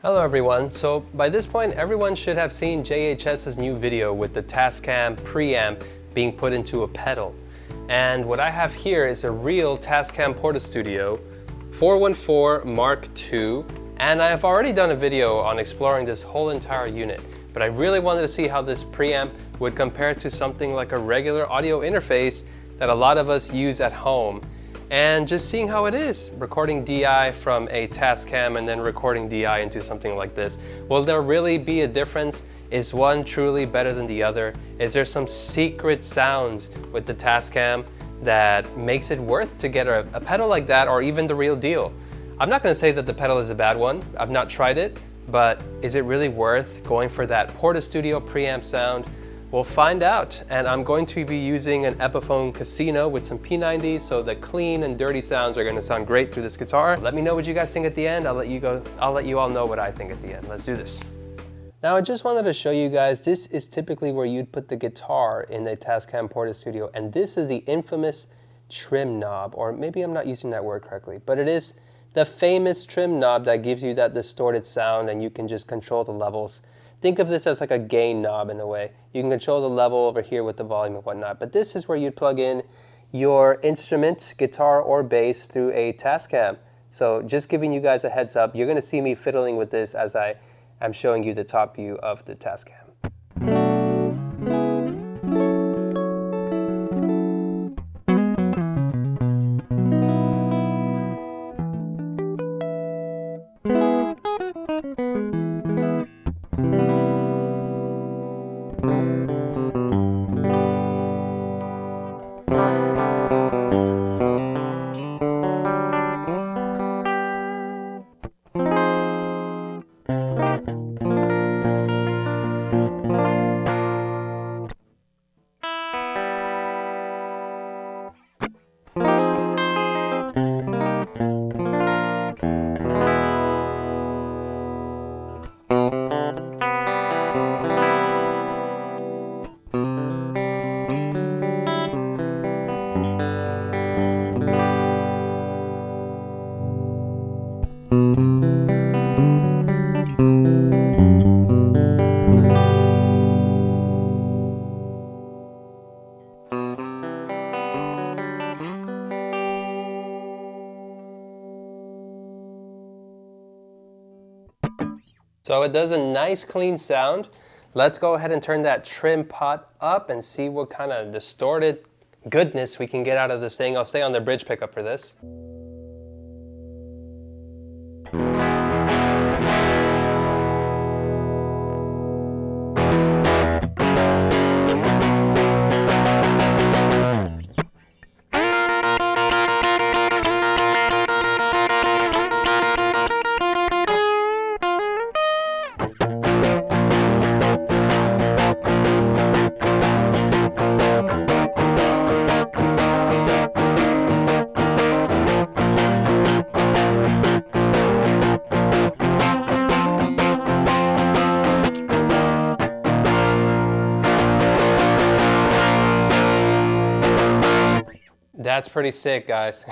Hello everyone. So by this point, everyone should have seen JHS's new video with the Tascam Preamp being put into a pedal. And what I have here is a real Tascam Portastudio 414 Mark II. And I have already done a video on exploring this whole entire unit, but I really wanted to see how this preamp would compare to something like a regular audio interface that a lot of us use at home. And just seeing how it is, recording DI from a Tascam and then recording DI into something like this. Will there really be a difference? Is one truly better than the other? Is there some secret sounds with the Tascam that makes it worth to get a pedal like that, or even the real deal? I'm not going to say that the pedal is a bad one. I've not tried it, but is it really worth going for that Portastudio preamp sound? We'll find out, and I'm going to be using an Epiphone Casino with some P90s, so the clean and dirty sounds are going to sound great through this guitar. Let me know what you guys think at the end. I'll let you all know what I think at the end. Let's do this. Now I just wanted to show you guys, this is typically where you'd put the guitar in the Tascam Portastudio, and this is the infamous trim knob, or maybe I'm not using that word correctly, but it is the famous trim knob that gives you that distorted sound, and you can just control the levels. Think of this as like a gain knob in a way. You can control the level over here with the volume and whatnot, but this is where you'd plug in your instrument, guitar or bass, through a Tascam. So just giving you guys a heads up, you're going to see me fiddling with this as I am showing you the top view of the Tascam. So it does a nice clean sound. Let's go ahead and turn that trim pot up and see what kind of distorted goodness we can get out of this thing. I'll stay on the bridge pickup for this. That's pretty sick, guys.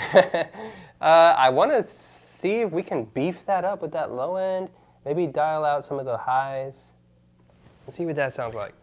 I want to see if we can beef that up with that low end, maybe dial out some of the highs. Let's see what that sounds like.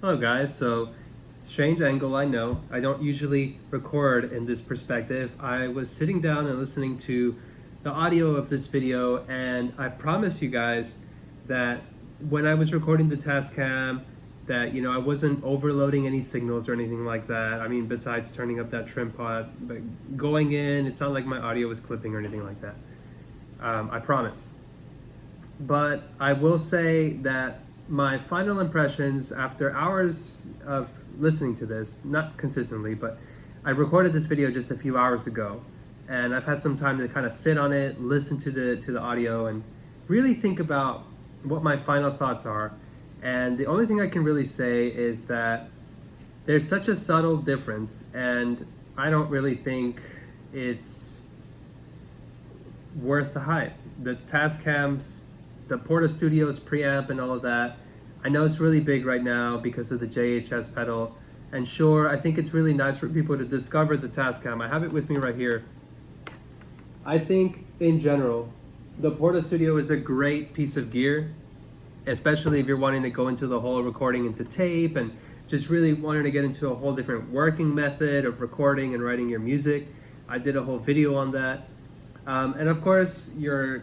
Hello guys, so strange angle, I know. I don't usually record in this perspective. I was sitting down and listening to the audio of this video, and I promise you guys that when I was recording the Tascam, that I wasn't overloading any signals or anything like that. I mean, besides turning up that trim pot, but going in, it's not like my audio was clipping or anything like that. I promise. But I will say that my final impressions after hours of listening to this, not consistently, but I recorded this video just a few hours ago, and I've had some time to kind of sit on it, listen to the audio, and really think about what my final thoughts are. And the only thing I can really say is that there's such a subtle difference, and I don't really think it's worth the hype. The Tascams, the Portastudio's preamp and all of that, I know it's really big right now because of the JHS pedal, and sure, I think it's really nice for people to discover the Tascam. I have it with me right here. I think in general, the Portastudio is a great piece of gear, especially if you're wanting to go into the whole recording into tape and just really wanting to get into a whole different working method of recording and writing your music. I did a whole video on that. And of course, your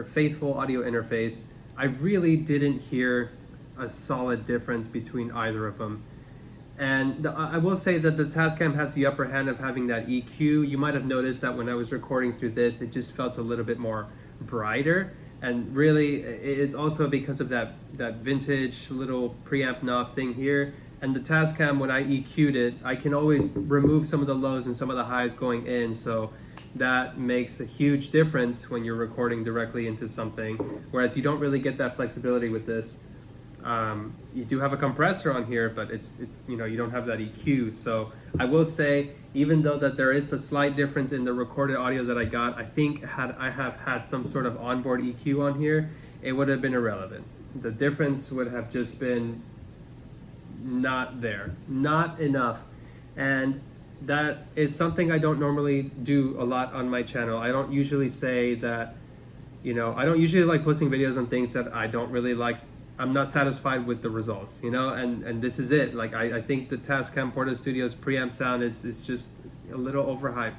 faithful audio interface. I really didn't hear a solid difference between either of them. And I will say that the Tascam has the upper hand of having that EQ. You might have noticed that when I was recording through this, it just felt a little bit more brighter. And really, it is also because of that vintage little preamp knob thing here. And the Tascam, when I EQ'd it, I can always remove some of the lows and some of the highs going in. So that makes a huge difference when you're recording directly into something, whereas you don't really get that flexibility with this. You do have a compressor on here, but it's you don't have that EQ. So I will say, even though that there is a slight difference in the recorded audio that I got, I think had I have had some sort of onboard EQ on here, it would have been irrelevant. The difference would have just been not there, not enough. And that is something I don't normally do a lot on my channel. I don't usually say that, I don't usually like posting videos on things that I don't really like. I'm not satisfied with the results, and this is it. Like, I think the Tascam Portastudio's preamp sound is just a little overhyped.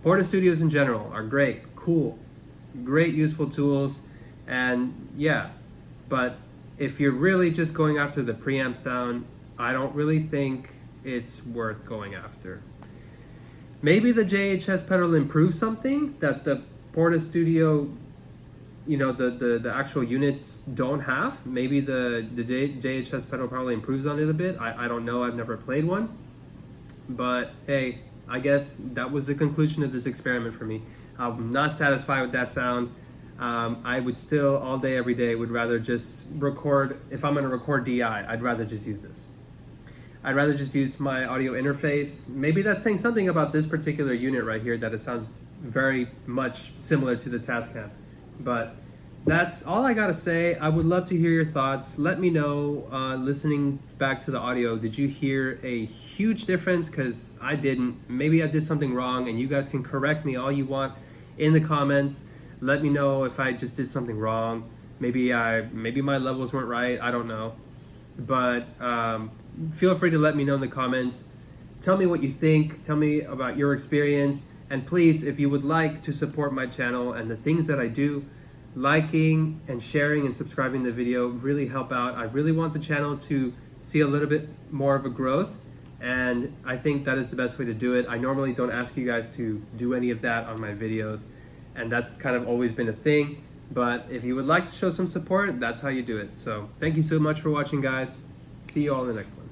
Portastudios in general are great, cool, great useful tools, and yeah, but if you're really just going after the preamp sound, I don't really think it's worth going after. Maybe the JHS pedal improves something that the Portastudio, the actual units don't have. Maybe the JHS pedal probably improves on it a bit. I don't know, I've never played one. But hey, I guess that was the conclusion of this experiment for me. I'm not satisfied with that sound. I would still, all day, every day, would rather just record. If I'm gonna record DI, I'd rather just use this. I'd rather just use my audio interface. Maybe that's saying something about this particular unit right here, that it sounds very much similar to the Tascam. But that's all I gotta say. I would love to hear your thoughts. Let me know, listening back to the audio, did you hear a huge difference? Because I didn't. Maybe I did something wrong, and you guys can correct me all you want in the comments. Let me know if I just did something wrong. Maybe my levels weren't right, I don't know. But feel free to let me know in the comments. Tell me what you think, tell me about your experience, and please, if you would like to support my channel and the things that I do, liking and sharing and subscribing to the video really help out. I really want the channel to see a little bit more of a growth, and I think that is the best way to do it. I normally don't ask you guys to do any of that on my videos, and that's kind of always been a thing. But if you would like to show some support, that's how you do it. So thank you so much for watching, guys. See you all in the next one.